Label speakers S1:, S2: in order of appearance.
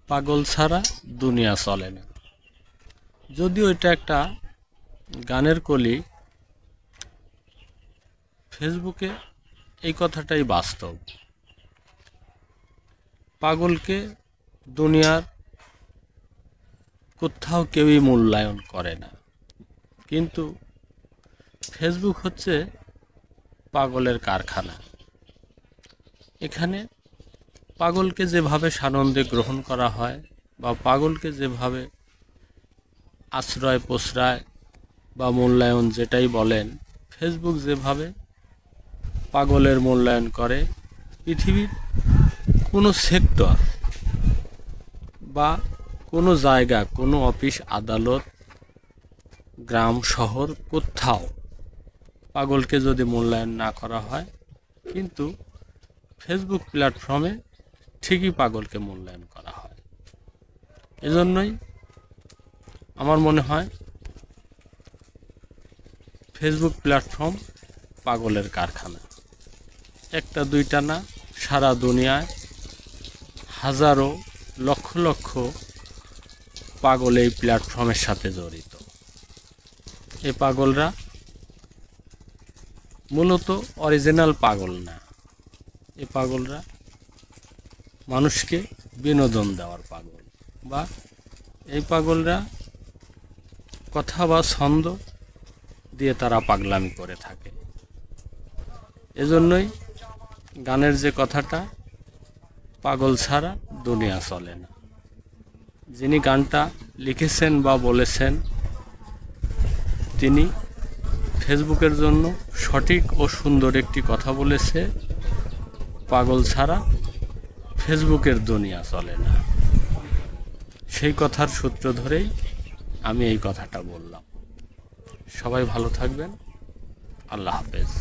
S1: পাগল ছাড়া দুনিয়া চলে না। যদিও এটা একটা গানের কলি, ফেসবুকে এই কথাটাই বাস্তব। পাগলকে দুনিয়ার কোথাও কেউই মূল্যায়ন করে না, কিন্তু ফেসবুক হচ্ছে পাগলের কারখানা। এখানে পাগলকে যেভাবে সানন্দে গ্রহণ করা হয় বা পাগলকে যেভাবে আশ্রয় প্রশ্রয় বা মূল্যায়ন যেটাই বলেন, ফেসবুক যেভাবে পাগলের মূল্যায়ন করে, পৃথিবীর কোনো সেক্টর বা কোনো জায়গা, কোনো অফিস আদালত, গ্রাম শহর, কোথাও পাগলকে যদি মূল্যায়ন না করা হয়, কিন্তু ফেসবুক প্ল্যাটফর্মে ঠিকই পাগলকে মূল্যায়ন করা হয়। এজন্যই আমার মনে হয় ফেসবুক প্ল্যাটফর্ম পাগলের কারখানা। একটা দুইটা না, সারা দুনিয়ায় হাজারো লক্ষ লক্ষ পাগল এই প্ল্যাটফর্মের সাথে জড়িত। এই পাগলরা মূলত অরিজিনাল পাগল না, এই পাগলরা মানুষকে বিনোদন দেওয়ার পাগল, বা এই পাগলরা কথা বা ছন্দ দিয়ে তারা পাগলামি করে থাকে। এজন্যই গানের যে কথাটা, পাগল ছাড়া দুনিয়া চলে না, যিনি গানটা লিখেছেন বা বলেছেন, তিনি ফেসবুকের জন্য সঠিক ও সুন্দর একটি কথা বলেছে, পাগল ছাড়া ফেসবুকের দুনিয়া চলে না। সেই কথার সূত্র ধরেই আমি এই কথাটা বললাম। সবাই ভালো থাকবেন। আল্লাহ হাফেজ।